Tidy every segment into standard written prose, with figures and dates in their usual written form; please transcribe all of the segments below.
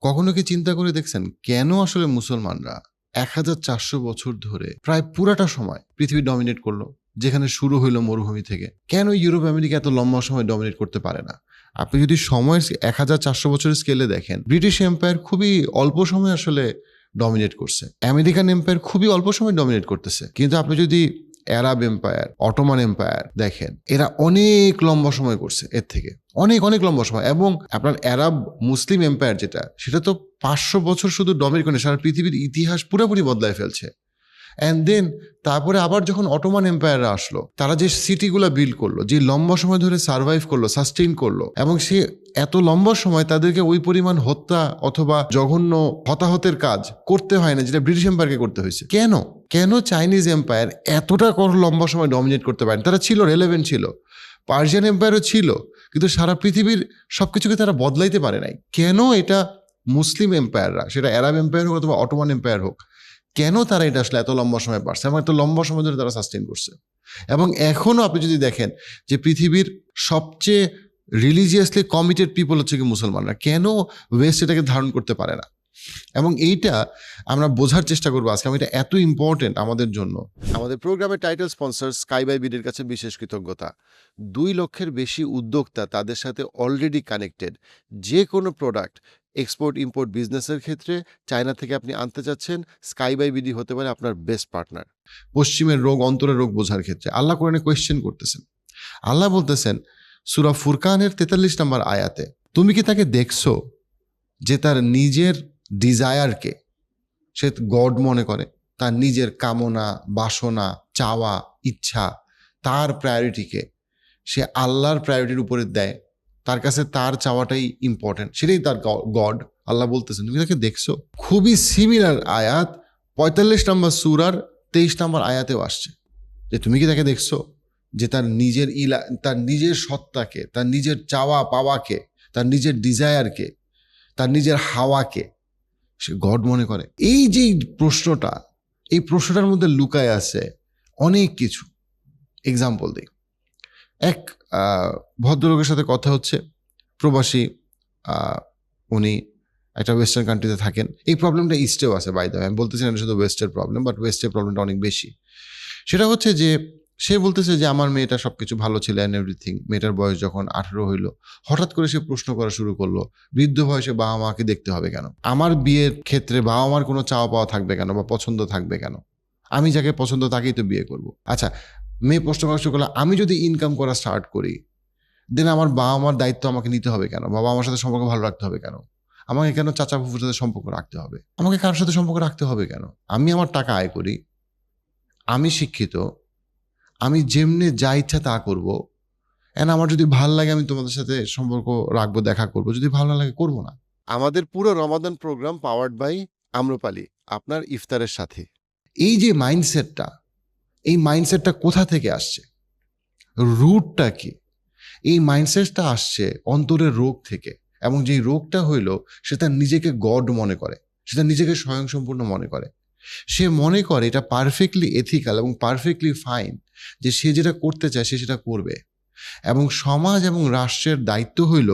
কখনো কি চিন্তা করে দেখছেন কেন আসলে মুসলমানরা 1400 বছর ধরে প্রায় পুরাটা সময় পৃথিবী ডমিনেট করলো, যেখানে শুরু হইলো মরুভূমি থেকে? কেন ইউরোপ আমেরিকা এত লম্বা সময় ডমিনেট করতে পারে না? আপনি যদি সময়ের 1400 বছরের স্কেলে দেখেন, ব্রিটিশ এম্পায়ার খুবই অল্প সময় আসলে ডমিনেট করছে, আমেরিকান এম্পায়ার খুবই অল্প সময় ডমিনেট করতেছে। কিন্তু আপনি যদি অ্যারাব এম্পায়ার, অটোমান এম্পায়ার দেখেন, এরা অনেক লম্বা সময় করছে, এর থেকে অনেক অনেক লম্বা সময়। এবং আপনার অ্যারাব মুসলিম এম্পায়ার যেটা, সেটা তো 500 বছর শুধু ডমিনেট করে সারা পৃথিবীর ইতিহাস পুরোপুরি বদলায় ফেলছে। অ্যান্ড দেন তারপরে আবার যখন অটোমান এম্পায়াররা আসলো, তারা যে সিটিগুলো বিল্ড করলো, যে লম্বা সময় ধরে সার্ভাইভ করলো, সাস্টেইন করলো, এবং সে এত লম্বা সময় তাদেরকে ওই পরিমাণ হত্যা অথবা জঘন্য হতাহতের কাজ করতে হয় না যেটা ব্রিটিশ এম্পায়ারকে করতে হয়েছে। কেন কেন চাইনিজ এম্পায়ার এতটা লম্বা সময় ডমিনেট করতে পারেন? তারা ছিল, রেলেভেন্ট ছিল। পার্সিয়ান এম্পায়ারও ছিল, কিন্তু সারা পৃথিবীর সবকিছুকে তারা বদলাইতে পারে নাই। কেন এটা মুসলিম এম্পায়াররা, সেটা অ্যারাব এম্পায়ার হোক অথবা অটোমান এম্পায়ার হোক, কেন তারা এটা আসলে এত লম্বা সময় পারছে এবং এত লম্বা সময় ধরে তারা সাস্টেইন করছে? এবং এখনো আপনি যদি দেখেন যে পৃথিবীর সবচেয়ে রিলিজিয়াসলি কমিটেড পিপল হচ্ছে কি মুসলমানরা, কেন ওয়েস্ট এটাকে ধারণ করতে পারে না? এবং এইটা আমরা বোঝার চেষ্টা করবো আজকে। এটা এত ইম্পর্টেন্ট আমাদের জন্য। আমাদের প্রোগ্রামের টাইটেল স্পন্সর স্কাই বাই বিডির কাছে বিশেষ কৃতজ্ঞতা। 2 লক্ষের বেশি উদ্যোক্তা তাদের সাথে অলরেডি কানেক্টেড। যে কোনো প্রোডাক্ট এক্সপোর্ট ইম্পোর্ট বিজনেসের ক্ষেত্রে চায়না থেকে আপনি আনতে চাচ্ছেন, স্কাই বাই বিডি হতে পারে আপনার বেস্ট পার্টনার। পশ্চিমের রোগ, অন্তরের রোগ বোঝার ক্ষেত্রে আল্লাহ কোরআনে কোয়েশ্চেন করতেছেন। আল্লাহ বলতেছেন সূরা ফুরকানের 43 নম্বর আয়াতে, তুমি কি তাকে দেখছো যে তার নিজের ডিজায়ারকে সে গড মনে করে, তার নিজের কামনা, বাসনা, চাওয়া, ইচ্ছা, তার প্রায়োরিটিকে সে আল্লাহর প্রায়োরিটির উপরে দেয়। তার কাছে তার চাওয়াটাই ইম্পর্টেন্ট, সেটাই তার গড। আল্লাহ বলতেছেন তুমি তাকে দেখছো। খুবই সিমিলার আয়াত 45 নম্বর সূরার 23 নম্বর আয়াতেও আসছে যে তুমি কি তাকে দেখছো যে তার নিজের তার নিজের সত্তাকে, তার নিজের চাওয়া পাওয়াকে, তার নিজের ডিজায়ারকে, তার নিজের হাওয়াকে সে গড মনে করে। এই যে প্রশ্নটা, এই প্রশ্নটার মধ্যে লুকায় আছে অনেক কিছু। এক্সাম্পল দিই। এক ভদ্রলোকের সাথে কথা হচ্ছে, প্রবাসী, উনি একটা ওয়েস্টার্ন কান্ট্রিতে থাকেন। এই প্রবলেমটা ইস্টেও আছে, বাই দ্য ওয়ে। আমি বলতেছি না শুধু ওয়েস্টের প্রবলেম, বাট ওয়েস্টের প্রবলেমটা অনেক বেশি। সেটা হচ্ছে যে সে বলতেছে যে আমার মেয়েটা সবকিছু ভালো ছিল অ্যান্ড এভরিথিং। মেয়েটার বয়স যখন 18 হইলো, হঠাৎ করে সে প্রশ্ন করা শুরু করলো, বৃদ্ধ বয়সে বাবা মাকে দেখতে হবে কেন? আমার বিয়ের ক্ষেত্রে বাবা মার কোনো চাওয়া পাওয়া থাকবে কেন বা পছন্দ থাকবে কেন? আমি যাকে পছন্দ তাকেই তো বিয়ে করব। আচ্ছা, মেয়ে প্রশ্ন করা শুরু করলো, আমি যদি ইনকাম করা স্টার্ট করি, দেন আমার বাবা মার দায়িত্ব আমাকে নিতে হবে কেন? বাবা আমার সাথে সম্পর্ক ভালো রাখতে হবে কেন? আমাকে কেন চাচা ফুফুর সাথে সম্পর্ক রাখতে হবে? আমাকে কারোর সাথে সম্পর্ক রাখতে হবে কেন? আমি আমার টাকা আয় করি, আমি শিক্ষিত, আমি যেমনি যা ইচ্ছা তা করবো। এন্ড আমার যদি ভালো লাগে আমি তোমাদের সাথে সম্পর্ক রাখবো, দেখা করবো। যদি ভালো না লাগে করবো না। আমাদের পুরো রমাদান প্রোগ্রাম পাওয়ার্ড বাই আম্রপালি, আপনার ইফতারের সাথে। এই যে মাইন্ডসেটটা, এই মাইন্ডসেটটা কোথা থেকে আসছে? রুটটা কি? এই মাইন্ডসেটটা আসছে অন্তরের রোগ থেকে। এবং যেই রোগটা হইল, সে তার নিজেকে গড মনে করে, সে তার নিজেকে স্বয়ংসম্পূর্ণ মনে করে। সে মনে করে এটা পারফেক্টলি এথিক্যাল এবং পারফেক্টলি ফাইন, যে সে যেটা করতে চায় সে সেটা করবে। এবং সমাজ এবং রাষ্ট্রের দায়িত্ব হইল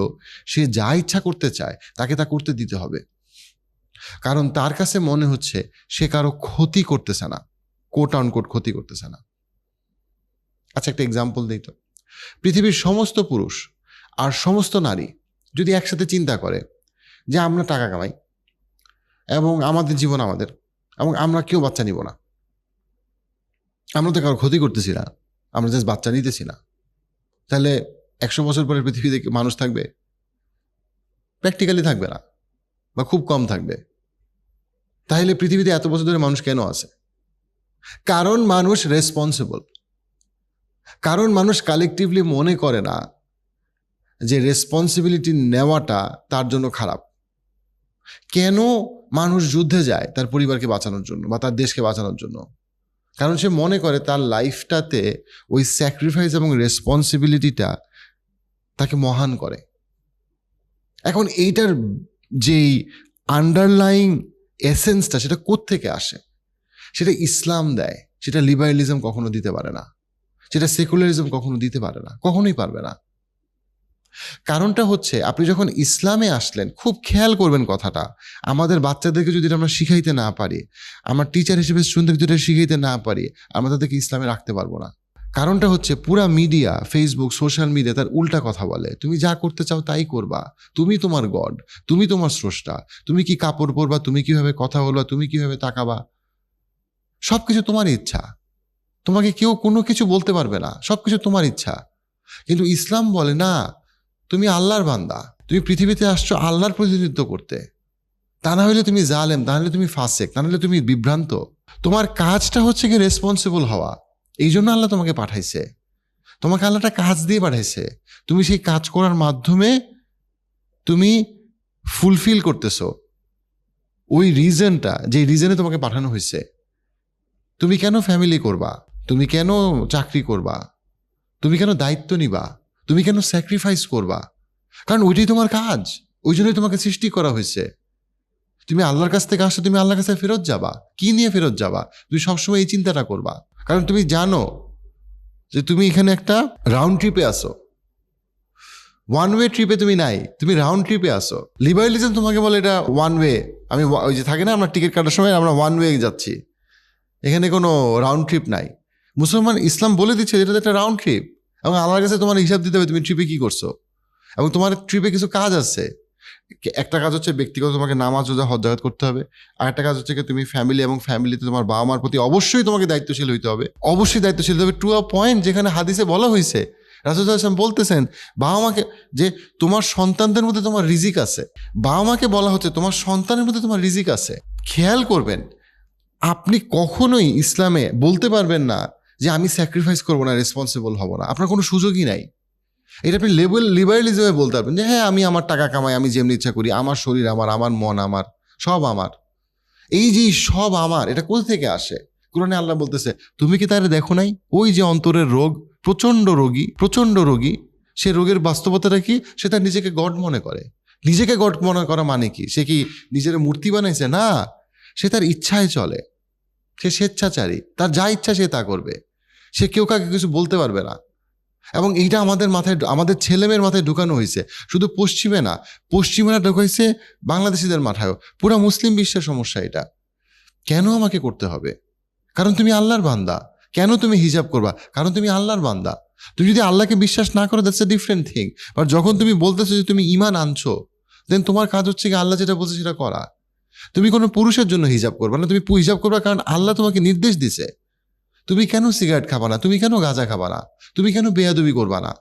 সে যা ইচ্ছা করতে চায় তাকে তা করতে দিতে হবে, কারণ তার কাছে মনে হচ্ছে সে কারো ক্ষতি করতেছে না, কোট আনকোট ক্ষতি করতেছে না। আচ্ছা, একটা এক্সাম্পল দিই তো। পৃথিবীর সমস্ত পুরুষ আর সমস্ত নারী যদি একসাথে চিন্তা করে যে আমরা টাকা কামাই এবং আমাদের জীবন আমাদের, এবং আমরা কেউ বাচ্চা নিব না, আমরা তো কারো ক্ষতি করতেছি না, আমরা জাস্ট বাচ্চা নিতেছি না, তাহলে 100 বছর পরে পৃথিবীতে মানুষ থাকবে? প্র্যাকটিক্যালি থাকবে না, বা খুব কম থাকবে। তাহলে পৃথিবীতে এত বছর ধরে মানুষ কেন আছে? কারণ মানুষ রেসপন্সিবল, কারণ মানুষ কালেকটিভলি মনে করে না যে রেসপন্সিবিলিটি নেওয়াটা তার জন্য খারাপ। কেন মানুষ যুদ্ধে যায়? তার পরিবারকে বাঁচানোর জন্য বা তার দেশকে বাঁচানোর জন্য। কারণ সে মনে করে তার লাইফটাতে ওই স্যাক্রিফাইস এবং রেসপন্সিবিলিটিটা তাকে মহান করে। এখন এইটার যেই আন্ডারলাইং এসেন্সটা, সেটা কোত্থেকে আসে? সেটা ইসলাম দেয়, সেটা লিবারালিজম কখনো দিতে পারে না, সেটা সেকুলারিজম কখনো দিতে পারে না, কখনোই পারবে না। কারণটা হচ্ছে আপনি যখন ইসলামে আসলেন, খুব খেয়াল করবেন কথাটা, আমাদের বাচ্চাদেরকে যদি আমরা শিখাইতে না পারি, আমার টিচার হিসেবে স্টুডেন্টকে যদি শিখাইতে না পারি, আমরা তাদেরকে ইসলামে রাখতে পারবো না। কারণটা হচ্ছে পুরা মিডিয়া, ফেসবুক, সোশ্যাল মিডিয়া তার উল্টা কথা বলে। তুমি যা করতে চাও তাই করবা, তুমি তোমার গড, তুমি তোমার স্রষ্টা, তুমি কি কাপড় পরবা, তুমি কিভাবে কথা বলবা, তুমি কিভাবে তাকাবা, সবকিছু তোমার ইচ্ছা। তোমাকে কেউ কোনো কিছু বলতে পারবে না, সবকিছু তোমার ইচ্ছা। কিন্তু ইসলাম বলে না, তুমি আল্লাহর বান্দা, তুমি পৃথিবীতে আসছো আল্লাহর প্রতিনিধিত্ব করতে। তা না হলে তুমি জালেম, তা নাহলে তুমি ফাসেক, তা নাহলে তুমি বিভ্রান্ত। তোমার কাজটা হচ্ছে কি রেসপন্সিবল হওয়া। এই জন্য আল্লাহ তোমাকে পাঠাইছে, তোমাকে আল্লাহটা কাজ দিয়ে পাঠাইছে। তুমি সেই কাজ করার মাধ্যমে তুমি ফুলফিল করতেছো ওই রিজনটা, যে রিজনে তোমাকে পাঠানো হয়েছে। তুমি কেন ফ্যামিলি করবা, তুমি কেন চাকরি করবা, তুমি কেন দায়িত্ব নিবা, তুমি কেন স্যাক্রিফাইস করবা? কারণ ওইটাই তোমার কাজ, ওই জন্যই তোমাকে সৃষ্টি করা হয়েছে। তুমি আল্লাহর কাছ থেকে আসছো, তুমি আল্লাহর কাছে ফেরত যাবা, কি নিয়ে ফেরত যাবা? তুমি সবসময় এই চিন্তাটা করবা, কারণ তুমি জানো যে তুমি এখানে একটা রাউন্ড ট্রিপে আসো, ওয়ান ওয়ে ট্রিপে তুমি নাই, তুমি রাউন্ড ট্রিপে আসো। লিবারেলিজম তোমাকে বলে এটা ওয়ান ওয়ে। আমি ওই যে থাকে না, আমরা টিকিট কাটার সময় আমরা ওয়ান ওয়ে যাচ্ছি, এখানে কোনো রাউন্ড ট্রিপ নাই। মুসলমান ইসলাম বলে দিচ্ছে এটা একটা রাউন্ড ট্রিপ, এবং আল্লাহর কাছে তোমার হিসাব দিতে হবে তুমি ট্রিপে কি করছো। এবং তোমার ট্রিপে কিছু কাজ আছে। একটা কাজ হচ্ছে ব্যক্তিগত, তোমাকে নামাজ রোজা হজ জাকাত করতে হবে। আর একটা কাজ হচ্ছে কি তুমি ফ্যামিলি, এবং ফ্যামিলিতে তোমার বাবা মার প্রতি অবশ্যই তোমাকে দায়িত্বশীল হইতে হবে, অবশ্যই দায়িত্বশীল হতে হবে, টু আ পয়েন্ট। যেখানে হাদিসে বলা হয়েছে, রাসূল সাল্লাল্লাহু আলাইহি ওয়াসাল্লাম বলতেছেন বাবা মাকে, যে তোমার সন্তানদের মধ্যে তোমার রিজিক আছে। বাবা মাকে বলা হচ্ছে তোমার সন্তানের মধ্যে তোমার রিজিক আছে। খেয়াল করবেন, আপনি কখনোই ইসলামে বলতে পারবেন না যে আমি স্যাক্রিফাইস করবো না, রেসপন্সিবল হব না, আপনার কোনো সুযোগই নাই। এটা আপনি লিবারেলিজমে বলতে পারবেন যে হ্যাঁ আমি আমার টাকা কামাই, আমি যেমনি ইচ্ছা করি, আমার শরীর আমার, আমার মন আমার, সব আমার। এই যে সব আমার, এটা কোথা থেকে আসে? কোরআনে আল্লাহ বলতেছে তুমি কি তারে দেখো নাই? ওই যে অন্তরের রোগ, প্রচন্ড রোগী, সে রোগের বাস্তবতাটা কি? সে তার নিজেকে গড মনে করে। নিজেকে গড মনে করা মানে কি? সে কি নিজের মূর্তি বানাইছে? না, সে তার ইচ্ছায় চলে, সে স্বেচ্ছাচারী, তার যা ইচ্ছা সে তা করবে, সে কেউ কাকে কিছু বলতে পারবে না। এবং এইটা আমাদের মাথায়, আমাদের ছেলেমেয়ের মাথায় ঢুকানো হয়েছে। শুধু পশ্চিমে না, পশ্চিমেরা ঢুকাইছে বাংলাদেশিদের মাথায়ও। পুরা মুসলিম বিশ্বের সমস্যা এটা। কেন আমাকে করতে হবে? কারণ তুমি আল্লাহর বান্দা। কেন তুমি হিজাব করবা? কারণ তুমি আল্লাহর বান্দা। তুমি যদি আল্লাহকে বিশ্বাস না করো, that's a different thing. But যখন তুমি বলতেছো যে তুমি ঈমান আনছো, দেন তোমার কাজ হচ্ছে কি আল্লাহ যেটা বলছে সেটা করা। তুমি কোনো পুরুষের জন্য হিজাব করবা না, তুমি হিজাব করবা কারণ আল্লাহ তোমাকে নির্দেশ দিছে। তুমি কেন সিগারেট খাবা না, তুমি কেন গাঁজা খাবা না, তুমি কেন বেয়াদবি করবা না?